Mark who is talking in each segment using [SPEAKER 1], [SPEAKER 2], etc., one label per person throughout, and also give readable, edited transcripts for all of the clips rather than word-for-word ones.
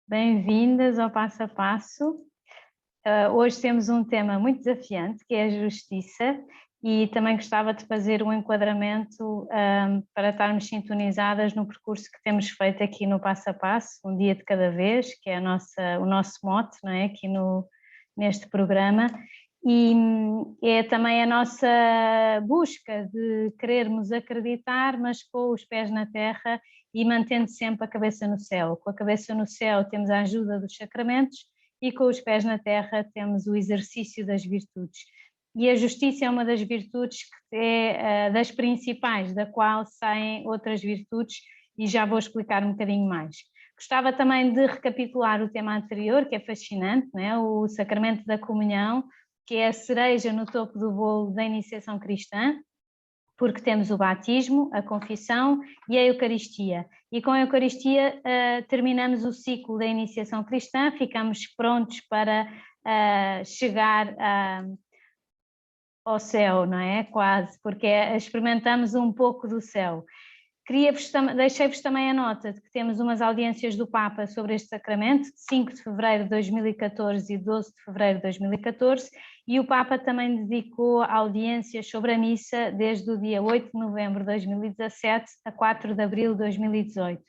[SPEAKER 1] Bem-vindas ao Passo a Passo. Hoje temos um tema muito desafiante, que é a justiça, e também gostava de fazer um enquadramento para estarmos sintonizadas no percurso que temos feito aqui no Passo a Passo, um dia de cada vez, que é o nosso mote, não é? Aqui neste programa. E é também a nossa busca de querermos acreditar, mas com os pés na terra e mantendo sempre a cabeça no céu. Com a cabeça no céu temos a ajuda dos sacramentos e com os pés na terra temos o exercício das virtudes. E a justiça é uma das virtudes que é das principais, da qual saem outras virtudes, e já vou explicar um bocadinho mais. Gostava também de recapitular o tema anterior, que é fascinante, não é? O sacramento da comunhão, que é a cereja no topo do bolo da iniciação cristã, porque temos o batismo, a confissão e a Eucaristia. E com a Eucaristia terminamos o ciclo da iniciação cristã, ficamos prontos para chegar ao céu, não é? Quase, porque experimentamos um pouco do céu. Deixei-vos também a nota de que temos umas audiências do Papa sobre este sacramento, 5 de fevereiro de 2014 e 12 de fevereiro de 2014, e o Papa também dedicou audiências sobre a missa desde o dia 8 de novembro de 2017 a 4 de abril de 2018.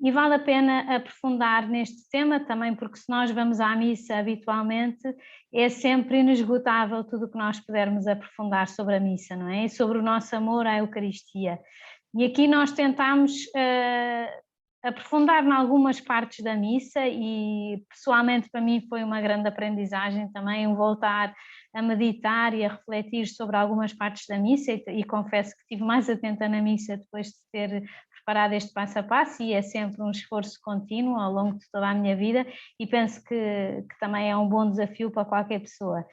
[SPEAKER 1] E vale a pena aprofundar neste tema também, porque se nós vamos à missa habitualmente, é sempre inesgotável tudo o que nós pudermos aprofundar sobre a missa, não é? E sobre o nosso amor à Eucaristia. E aqui nós tentámos aprofundar em algumas partes da missa e pessoalmente para mim foi uma grande aprendizagem também voltar a meditar e a refletir sobre algumas partes da missa e confesso que estive mais atenta na missa depois de ter preparado este passo a passo, e é sempre um esforço contínuo ao longo de toda a minha vida, e penso que também é um bom desafio para qualquer pessoa.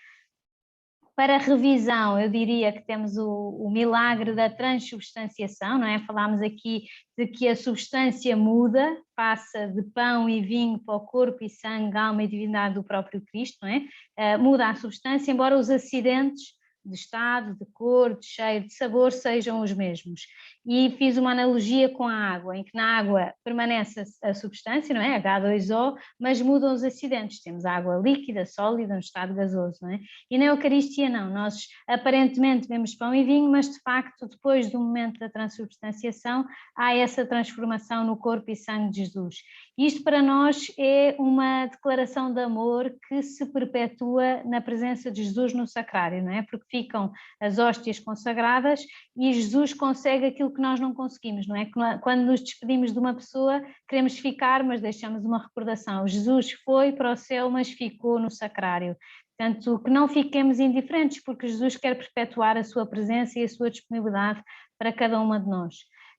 [SPEAKER 1] Para revisão, eu diria que temos o milagre da transubstanciação, não é? Falámos aqui de que a substância muda, passa de pão e vinho para o corpo e sangue, alma e divindade do próprio Cristo, não é? Muda a substância, embora os acidentes de estado, de cor, de cheiro, de sabor sejam os mesmos. E fiz uma analogia com a água, em que na água permanece a substância, não é? H2O, mas mudam os acidentes. Temos água líquida, sólida, no estado gasoso, não é? E na Eucaristia não, nós aparentemente vemos pão e vinho, mas de facto depois do momento da transubstanciação há essa transformação no corpo e sangue de Jesus. Isto para nós é uma declaração de amor que se perpetua na presença de Jesus no sacrário, não é? Porque ficam as hóstias consagradas e Jesus consegue aquilo que nós não conseguimos, não é? Quando nos despedimos de uma pessoa queremos ficar, mas deixamos uma recordação. Jesus foi para o céu, mas ficou no sacrário. Portanto, que não fiquemos indiferentes, porque Jesus quer perpetuar a sua presença e a sua disponibilidade para cada uma de nós.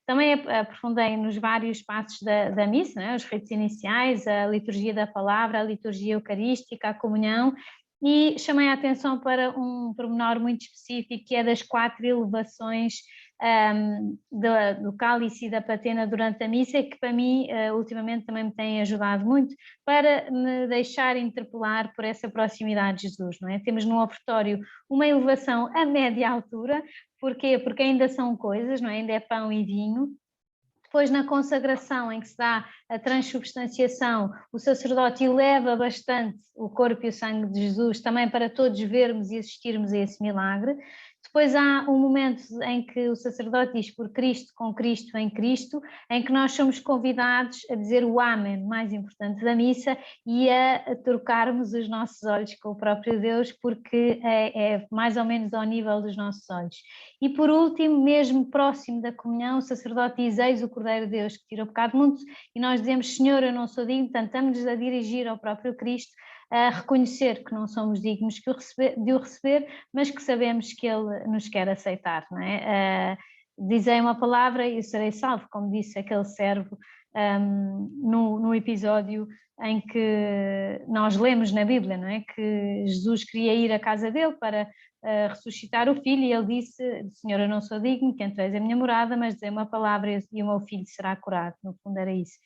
[SPEAKER 1] Também aprofundei nos vários passos da missa, né? Os ritos iniciais, a liturgia da palavra, a liturgia eucarística, a comunhão, e chamei a atenção para um pormenor muito específico, que é das 4 elevações do cálice e da patena durante a missa, que para mim ultimamente também me tem ajudado muito para me deixar interpelar por essa proximidade de Jesus, não é? Temos no ofertório uma elevação a média altura. Porquê? Porque ainda são coisas, não é? Ainda é pão e vinho. Depois, na consagração, em que se dá a transubstanciação, o sacerdote eleva bastante o corpo e o sangue de Jesus, também para todos vermos e assistirmos a esse milagre. Depois há um momento em que o sacerdote diz por Cristo, com Cristo, em Cristo, em que nós somos convidados a dizer o Amém, mais importante da missa, e a trocarmos os nossos olhos com o próprio Deus, porque é mais ou menos ao nível dos nossos olhos. E por último, mesmo próximo da comunhão, o sacerdote diz: eis o Cordeiro de Deus que tira o pecado do mundo, e nós dizemos: Senhor, eu não sou digno. Portanto, estamos-nos a dirigir ao próprio Cristo, a reconhecer que não somos dignos de o receber, mas que sabemos que Ele nos quer aceitar, não é? Dizei uma palavra e eu serei salvo, como disse aquele servo no episódio em que nós lemos na Bíblia, não é? Que Jesus queria ir à casa dele para ressuscitar o filho, e ele disse: Senhor, eu não sou digno que entreis a minha morada, mas dizei uma palavra e o meu filho será curado. No fundo era isso.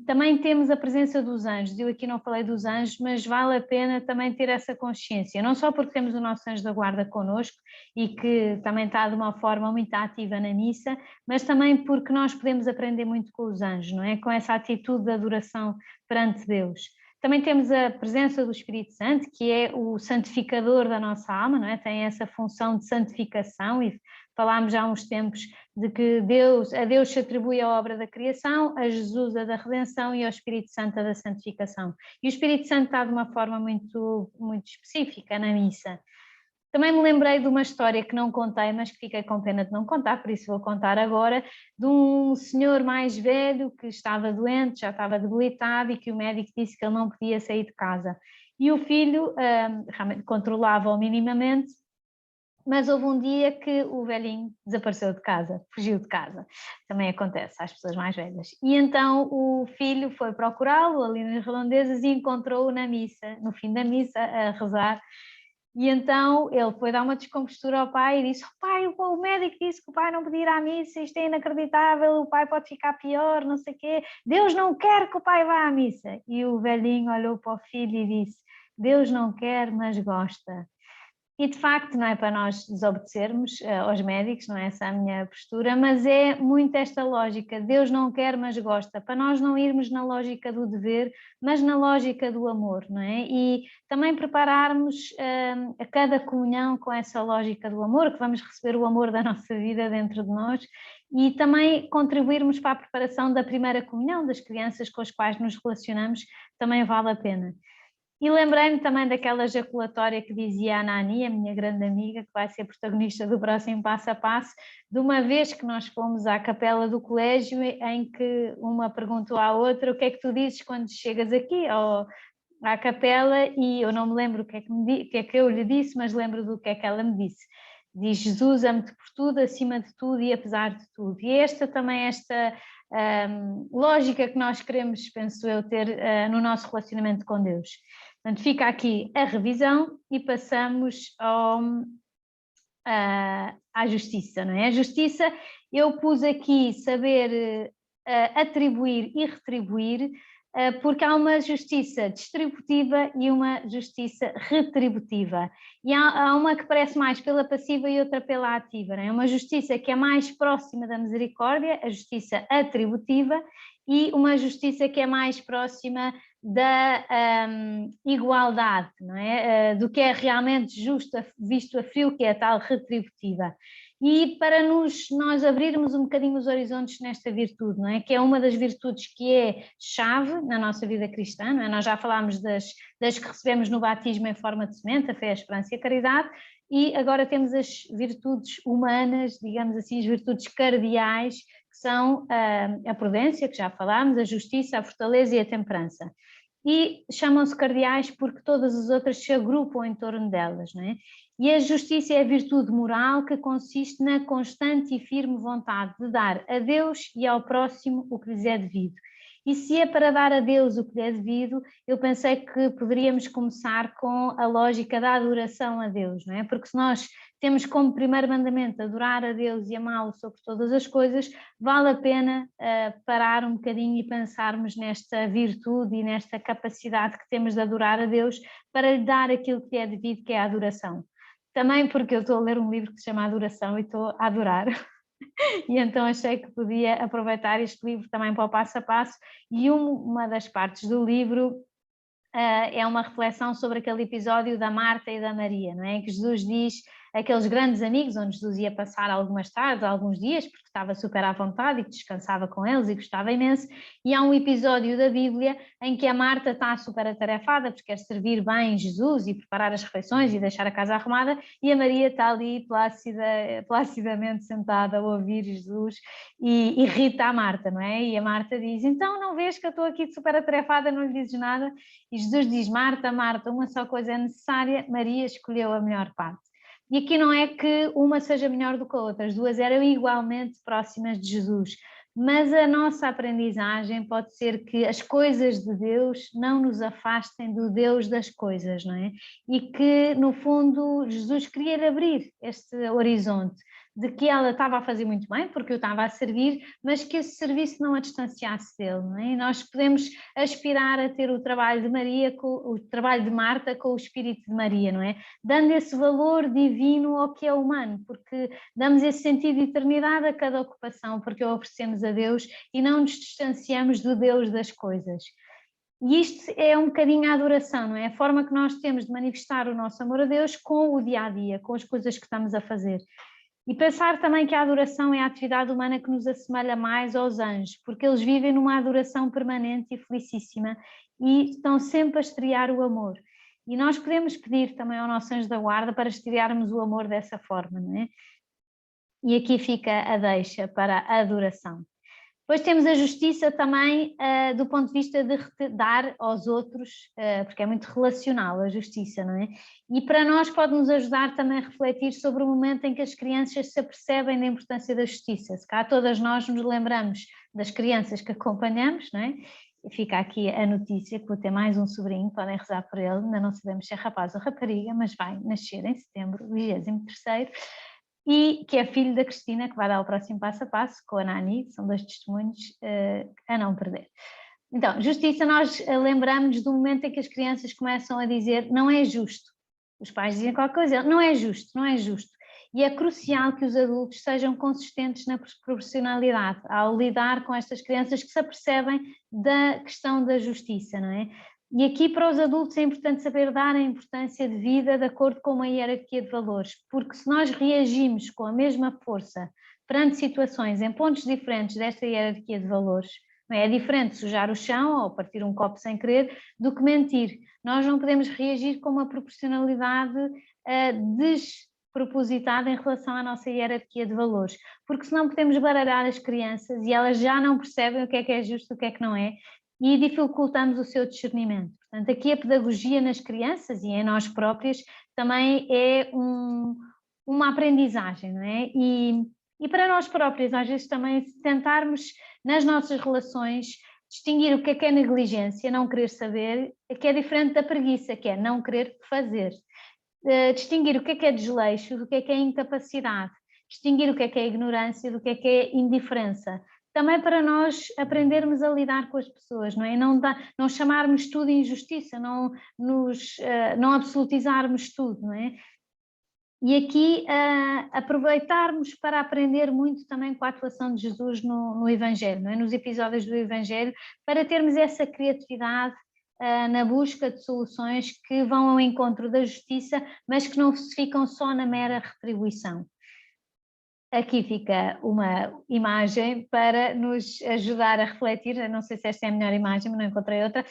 [SPEAKER 1] Também temos a presença dos anjos. Eu aqui não falei dos anjos, mas vale a pena também ter essa consciência, não só porque temos o nosso anjo da guarda connosco e que também está de uma forma muito ativa na missa, mas também porque nós podemos aprender muito com os anjos, não é? Com essa atitude de adoração perante Deus. Também temos a presença do Espírito Santo, que é o santificador da nossa alma, não é? Tem essa função de santificação, e falámos já há uns tempos de que a Deus se atribui a obra da criação, a Jesus a da redenção e ao Espírito Santo a da santificação. E o Espírito Santo está de uma forma muito, muito específica na missa. Também me lembrei de uma história que não contei, mas que fiquei com pena de não contar, por isso vou contar agora, de um senhor mais velho que estava doente, já estava debilitado e que o médico disse que ele não podia sair de casa. E o filho realmente controlava-o minimamente, mas houve um dia que o velhinho desapareceu de casa, fugiu de casa. Também acontece às pessoas mais velhas. E então o filho foi procurá-lo ali nas redondezas e encontrou-o na missa, no fim da missa, a rezar. E então ele foi dar uma descompostura ao pai e disse: pai, o médico disse que o pai não podia ir à missa, isto é inacreditável, o pai pode ficar pior, não sei o quê, Deus não quer que o pai vá à missa. E o velhinho olhou para o filho e disse: Deus não quer, mas gosta. E de facto não é para nós desobedecermos aos médicos, não é essa a minha postura, mas é muito esta lógica, Deus não quer mas gosta, para nós não irmos na lógica do dever, mas na lógica do amor, não é? E também prepararmos a cada comunhão com essa lógica do amor, que vamos receber o amor da nossa vida dentro de nós, e também contribuirmos para a preparação da primeira comunhão das crianças com as quais nos relacionamos, também vale a pena. E lembrei-me também daquela ejaculatória que dizia a Nani, a minha grande amiga, que vai ser protagonista do próximo Passo a Passo, de uma vez que nós fomos à capela do colégio, em que uma perguntou à outra: o que é que tu dizes quando chegas aqui à capela? E eu não me lembro o que é que eu lhe disse, mas lembro do que é que ela me disse. Diz: Jesus, amo-te por tudo, acima de tudo e apesar de tudo. E esta lógica que nós queremos, penso eu, ter no nosso relacionamento com Deus. Portanto, fica aqui a revisão e passamos à justiça, não é? A justiça, eu pus aqui saber atribuir e retribuir, porque há uma justiça distributiva e uma justiça retributiva. E há uma que parece mais pela passiva e outra pela ativa, não é? Uma justiça que é mais próxima da misericórdia, a justiça atributiva, e uma justiça que é mais próxima da igualdade, não é? Do que é realmente justo visto a frio, que é a tal retributiva. E para nós abrirmos um bocadinho os horizontes nesta virtude, não é? Que é uma das virtudes que é chave na nossa vida cristã, não é? Nós já falámos das que recebemos no batismo em forma de semente, a fé, a esperança e a caridade, e agora temos as virtudes humanas, digamos assim, as virtudes cardeais, que são a prudência, que já falámos, a justiça, a fortaleza e a temperança. E chamam-se cardeais porque todas as outras se agrupam em torno delas, não é? E a justiça é a virtude moral que consiste na constante e firme vontade de dar a Deus e ao próximo o que lhes é devido. E se é para dar a Deus o que lhe é devido, eu pensei que poderíamos começar com a lógica da adoração a Deus, não é? Porque se nós temos como primeiro mandamento adorar a Deus e amá-lo sobre todas as coisas, vale a pena parar um bocadinho e pensarmos nesta virtude e nesta capacidade que temos de adorar a Deus para lhe dar aquilo que lhe é devido, que é a adoração. Também porque eu estou a ler um livro que se chama Adoração e estou a adorar. E então achei que podia aproveitar este livro também para o passo a passo, e uma das partes do livro é uma reflexão sobre aquele episódio da Marta e da Maria, não é? Que Jesus diz aqueles grandes amigos, onde Jesus ia passar algumas tardes, alguns dias, porque estava super à vontade e que descansava com eles e gostava imenso, e há um episódio da Bíblia em que a Marta está super atarefada, porque quer servir bem Jesus e preparar as refeições e deixar a casa arrumada, e a Maria está ali placidamente sentada a ouvir Jesus, e irrita a Marta, não é? E a Marta diz: então não vês que eu estou aqui super atarefada, não lhe dizes nada? E Jesus diz: Marta, Marta, uma só coisa é necessária, Maria escolheu a melhor parte. E aqui não é que uma seja melhor do que a outra, as duas eram igualmente próximas de Jesus, mas a nossa aprendizagem pode ser que as coisas de Deus não nos afastem do Deus das coisas, não é? E que, no fundo, Jesus queria abrir este horizonte de que ela estava a fazer muito bem, porque eu estava a servir, mas que esse serviço não a distanciasse dele, não é? E nós podemos aspirar a ter o trabalho de Maria, o trabalho de Marta com o espírito de Maria, não é? Dando esse valor divino ao que é humano, porque damos esse sentido de eternidade a cada ocupação, porque o oferecemos a Deus e não nos distanciamos do Deus das coisas. E isto é um bocadinho a adoração, não é? A forma que nós temos de manifestar o nosso amor a Deus com o dia-a-dia, com as coisas que estamos a fazer. E pensar também que a adoração é a atividade humana que nos assemelha mais aos anjos, porque eles vivem numa adoração permanente e felicíssima e estão sempre a estrear o amor. E nós podemos pedir também ao nosso anjo da guarda para estrearmos o amor dessa forma, não é? E aqui fica a deixa para a adoração. Depois temos a justiça também do ponto de vista de dar aos outros, porque é muito relacional a justiça, não é? E para nós pode-nos ajudar também a refletir sobre o momento em que as crianças se apercebem da importância da justiça. Se cá todas nós nos lembramos das crianças que acompanhamos, não é? E fica aqui a notícia que vou ter mais um sobrinho, podem rezar por ele, ainda não sabemos se é rapaz ou rapariga, mas vai nascer em setembro, 23º. E que é filho da Cristina, que vai dar o próximo passo a passo com a Nani, são 2 testemunhos a não perder. Então, justiça, nós lembramos do momento em que as crianças começam a dizer não é justo. Os pais dizem qualquer coisa, não é justo, não é justo. E é crucial que os adultos sejam consistentes na proporcionalidade ao lidar com estas crianças que se apercebem da questão da justiça, não é? E aqui para os adultos é importante saber dar a importância de vida de acordo com uma hierarquia de valores, porque se nós reagimos com a mesma força perante situações em pontos diferentes desta hierarquia de valores, não é? É diferente sujar o chão ou partir um copo sem querer do que mentir. Nós não podemos reagir com uma proporcionalidade despropositada em relação à nossa hierarquia de valores, porque senão podemos baralhar as crianças e elas já não percebem o que é justo, o que é que não é, e dificultamos o seu discernimento. Portanto, aqui a pedagogia nas crianças e em nós próprios também é uma aprendizagem, não é? E para nós próprios, às vezes também tentarmos nas nossas relações distinguir o que é negligência, não querer saber, que é diferente da preguiça, que é não querer fazer. Distinguir o que é desleixo, do que é incapacidade. Distinguir o que é ignorância, do que é indiferença. Também para nós aprendermos a lidar com as pessoas, não é? Não chamarmos tudo injustiça, não absolutizarmos tudo, não é? E aqui aproveitarmos para aprender muito também com a atuação de Jesus no Evangelho, não é? Nos episódios do Evangelho, para termos essa criatividade na busca de soluções que vão ao encontro da justiça, mas que não ficam só na mera retribuição. Aqui fica uma imagem para nos ajudar a refletir, não sei se esta é a melhor imagem, mas não encontrei outra,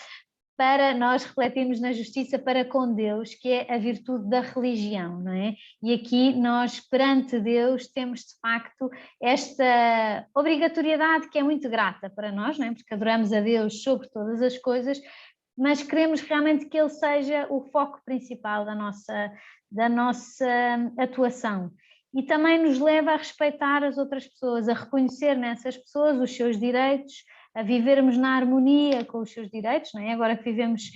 [SPEAKER 1] para nós refletirmos na justiça para com Deus, que é a virtude da religião, não é? E aqui nós, perante Deus, temos de facto esta obrigatoriedade que é muito grata para nós, não é? Porque adoramos a Deus sobre todas as coisas, mas queremos realmente que Ele seja o foco principal da nossa atuação. E também nos leva a respeitar as outras pessoas, a reconhecer nessas pessoas os seus direitos, a vivermos na harmonia com os seus direitos, não é? Agora que vivemos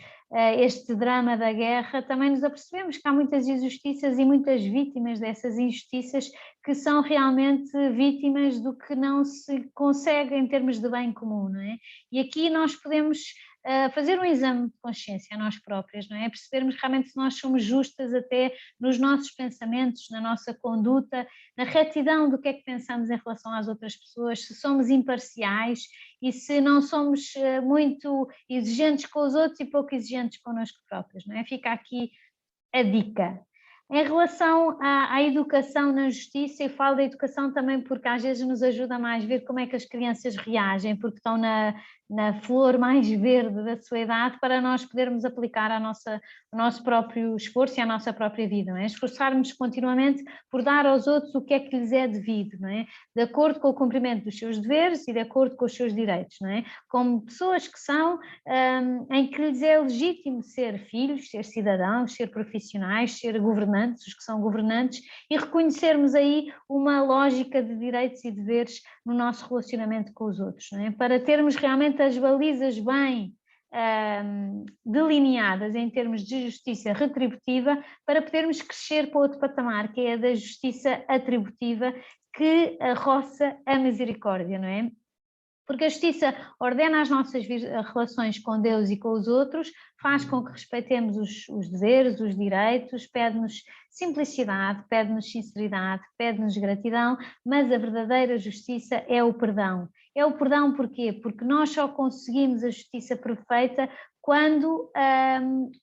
[SPEAKER 1] este drama da guerra, também nos apercebemos que há muitas injustiças e muitas vítimas dessas injustiças que são realmente vítimas do que não se consegue em termos de bem comum, não é? E aqui nós podemos fazer um exame de consciência a nós próprias, não é? Percebermos realmente se nós somos justas até nos nossos pensamentos, na nossa conduta, na retidão do que é que pensamos em relação às outras pessoas, se somos imparciais e se não somos muito exigentes com os outros e pouco exigentes connosco próprios, não é? Fica aqui a dica. Em relação à educação na justiça, eu falo da educação também porque às vezes nos ajuda mais a ver como é que as crianças reagem, porque estão na flor mais verde da sua idade, para nós podermos aplicar ao nosso próprio esforço e à nossa própria vida, não é? Esforçarmos continuamente por dar aos outros o que é que lhes é devido, não é? De acordo com o cumprimento dos seus deveres e de acordo com os seus direitos, não é? Como pessoas que são, em que lhes é legítimo ser filhos, ser cidadãos, ser profissionais, ser governantes, os que são governantes, e reconhecermos aí uma lógica de direitos e deveres no nosso relacionamento com os outros, não é? Para termos realmente as balizas bem delineadas em termos de justiça retributiva, para podermos crescer para outro patamar, que é a da justiça atributiva, que roça a misericórdia, não é? Porque a justiça ordena as nossas relações com Deus e com os outros, faz com que respeitemos os deveres, os direitos, pede-nos simplicidade, pede-nos sinceridade, pede-nos gratidão, mas a verdadeira justiça é o perdão. É o perdão porquê? Porque nós só conseguimos a justiça perfeita quando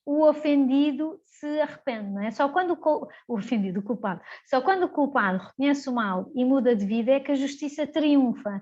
[SPEAKER 1] o ofendido se arrepende, não é? Só quando o ofendido, o culpado, só quando o culpado reconhece o mal e muda de vida é que a justiça triunfa.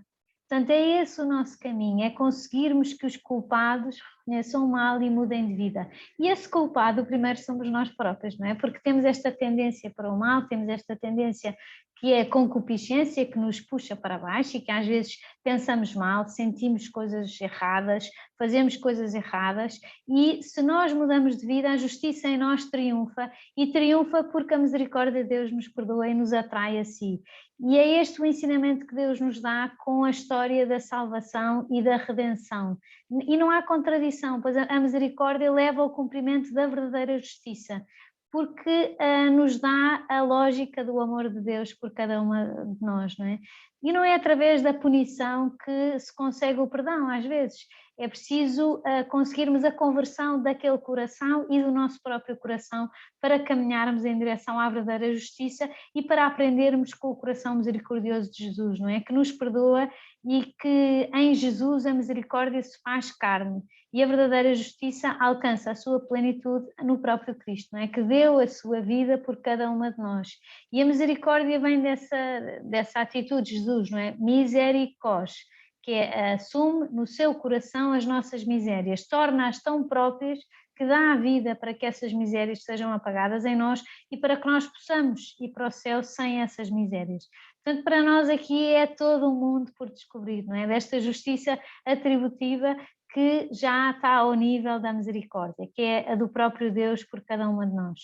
[SPEAKER 1] Portanto, é esse o nosso caminho, é conseguirmos que os culpados reconheçam o mal e mudem de vida. E esse culpado, primeiro, somos nós próprios, não é? Porque temos esta tendência para o mal, temos esta tendência que é a concupiscência, que nos puxa para baixo e que às vezes pensamos mal, sentimos coisas erradas, fazemos coisas erradas, e se nós mudamos de vida, a justiça em nós triunfa, e triunfa porque a misericórdia de Deus nos perdoa e nos atrai a si. E é este o ensinamento que Deus nos dá com a história da salvação e da redenção. E não há contradição, pois a misericórdia leva ao cumprimento da verdadeira justiça, porque nos dá a lógica do amor de Deus por cada uma de nós, não é? E não é através da punição que se consegue o perdão, às vezes. É preciso conseguirmos a conversão daquele coração e do nosso próprio coração para caminharmos em direção à verdadeira justiça e para aprendermos com o coração misericordioso de Jesus, não é? Que nos perdoa e que em Jesus a misericórdia se faz carne e a verdadeira justiça alcança a sua plenitude no próprio Cristo, não é? Que deu a sua vida por cada uma de nós. E a misericórdia vem dessa atitude de Jesus, não é? Misericós, que assume no seu coração as nossas misérias, torna-as tão próprias que dá a vida para que essas misérias sejam apagadas em nós e para que nós possamos ir para o céu sem essas misérias. Portanto, para nós aqui é todo um mundo por descobrir, não é? Desta justiça atributiva que já está ao nível da misericórdia, que é a do próprio Deus por cada uma de nós.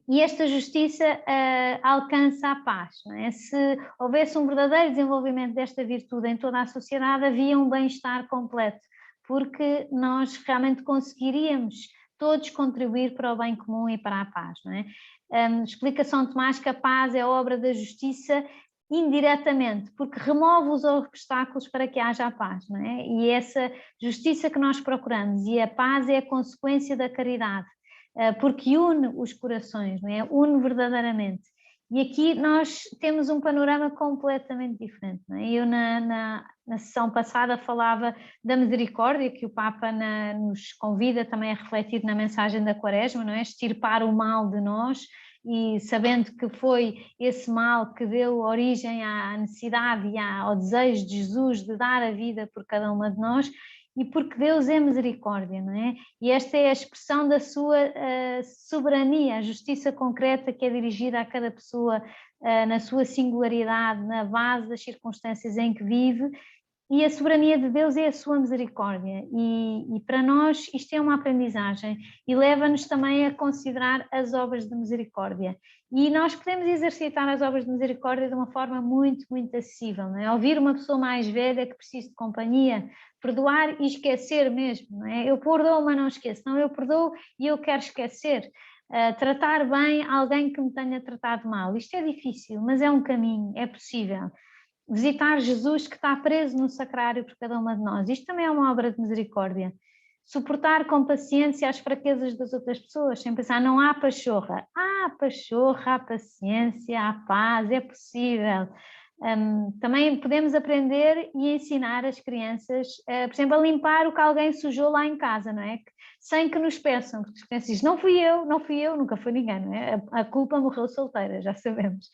[SPEAKER 1] E esta justiça alcança a paz, não é? Se houvesse um verdadeiro desenvolvimento desta virtude em toda a sociedade, havia um bem-estar completo, porque nós realmente conseguiríamos todos contribuir para o bem comum e para a paz, não é? Explica São Tomás que a paz é obra da justiça indiretamente, porque remove os obstáculos para que haja a paz, não é? E essa justiça que nós procuramos e a paz é a consequência da caridade, porque une os corações, não é? Une verdadeiramente. E aqui nós temos um panorama completamente diferente, não é? Eu na sessão passada falava da misericórdia, que o Papa nos convida também a refletir na mensagem da Quaresma, não é? Extirpar o mal de nós, e sabendo que foi esse mal que deu origem à necessidade e ao desejo de Jesus de dar a vida por cada uma de nós, e porque Deus é misericórdia, não é? E esta é a expressão da sua soberania, a justiça concreta que é dirigida a cada pessoa na sua singularidade, na base das circunstâncias em que vive, e a soberania de Deus é a sua misericórdia, e para nós isto é uma aprendizagem e leva-nos também a considerar as obras de misericórdia, e nós podemos exercitar as obras de misericórdia de uma forma muito, muito acessível, não é? Ouvir uma pessoa mais velha que precisa de companhia, perdoar e esquecer mesmo, não é? Eu perdoo, mas não esqueço, não, eu perdoo e eu quero esquecer. Tratar bem alguém que me tenha tratado mal, isto é difícil, mas é um caminho, é possível. Visitar Jesus que está preso no sacrário por cada uma de nós, isto também é uma obra de misericórdia. Suportar com paciência as fraquezas das outras pessoas, sem pensar, não há pachorra. Há pachorra, há paciência, há paz, é possível. Também podemos aprender e ensinar as crianças, por exemplo, a limpar o que alguém sujou lá em casa, não é? Sem que nos peçam, porque as crianças dizem, não fui eu, nunca foi ninguém, não é? A culpa morreu solteira, já sabemos.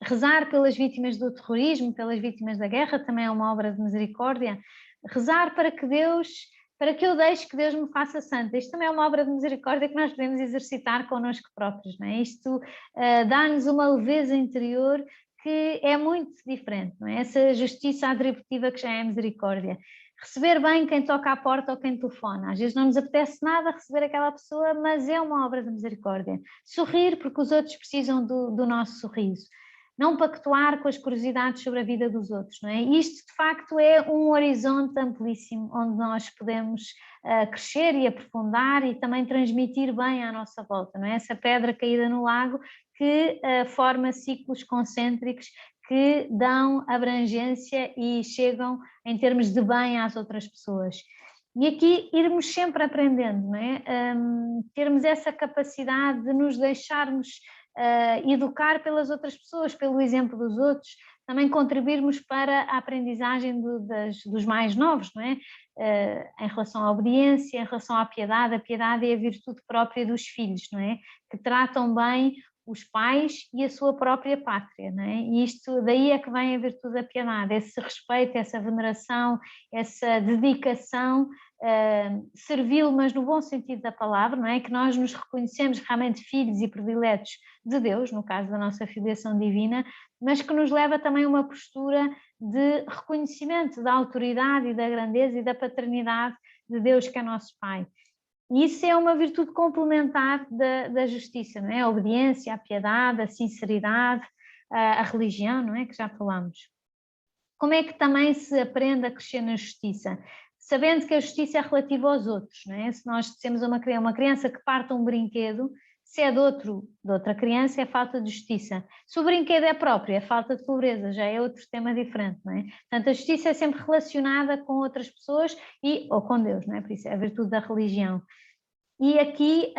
[SPEAKER 1] Rezar pelas vítimas do terrorismo, pelas vítimas da guerra, também é uma obra de misericórdia. Rezar para que eu deixe que Deus me faça santa. Isto também é uma obra de misericórdia que nós podemos exercitar connosco próprios, não é? Isto dá-nos uma leveza interior que é muito diferente, não é? Essa justiça atributiva que já é misericórdia. Receber bem quem toca à porta ou quem telefona. Às vezes não nos apetece nada receber aquela pessoa, mas é uma obra de misericórdia. Sorrir porque os outros precisam do nosso sorriso. Não pactuar com as curiosidades sobre a vida dos outros, não é? Isto, de facto, é um horizonte amplíssimo, onde nós podemos crescer e aprofundar e também transmitir bem à nossa volta, não é? Essa pedra caída no lago que forma ciclos concêntricos que dão abrangência e chegam em termos de bem às outras pessoas. E aqui irmos sempre aprendendo, não é? Termos essa capacidade de nos deixarmos educar pelas outras pessoas, pelo exemplo dos outros, também contribuirmos para a aprendizagem dos mais novos, não é? Em relação à obediência, em relação à piedade. A piedade é a virtude própria dos filhos, não é? Que tratam bem os pais e a sua própria pátria, não é? E isto, daí é que vem a virtude da piedade, esse respeito, essa veneração, essa dedicação, servil, mas no bom sentido da palavra, não é? Que nós nos reconhecemos realmente filhos e prediletos de Deus, no caso da nossa filiação divina, mas que nos leva também a uma postura de reconhecimento da autoridade e da grandeza e da paternidade de Deus, que é nosso Pai. E isso é uma virtude complementar da justiça, não é? A obediência, a piedade, a sinceridade, a religião, não é? Que já falamos. Como é que também se aprende a crescer na justiça? Sabendo que a justiça é relativa aos outros, não é? Se nós dissemos a uma criança que parta um brinquedo, se é de outra criança, é falta de justiça. Se o brinquedo é próprio, é falta de pobreza, já é outro tema diferente, não é? Portanto, a justiça é sempre relacionada com outras pessoas ou com Deus, não é? Por isso é a virtude da religião. E aqui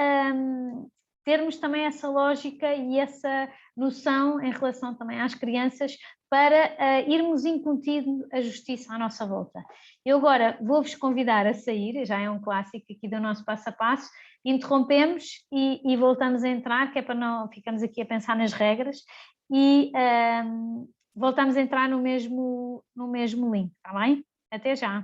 [SPEAKER 1] termos também essa lógica e essa noção em relação também às crianças para irmos incutindo a justiça à nossa volta. Eu agora vou-vos convidar a sair, já é um clássico aqui do nosso passo a passo, interrompemos e voltamos a entrar, que é para não ficamos aqui a pensar nas regras, e voltamos a entrar no mesmo link, está bem? Até já!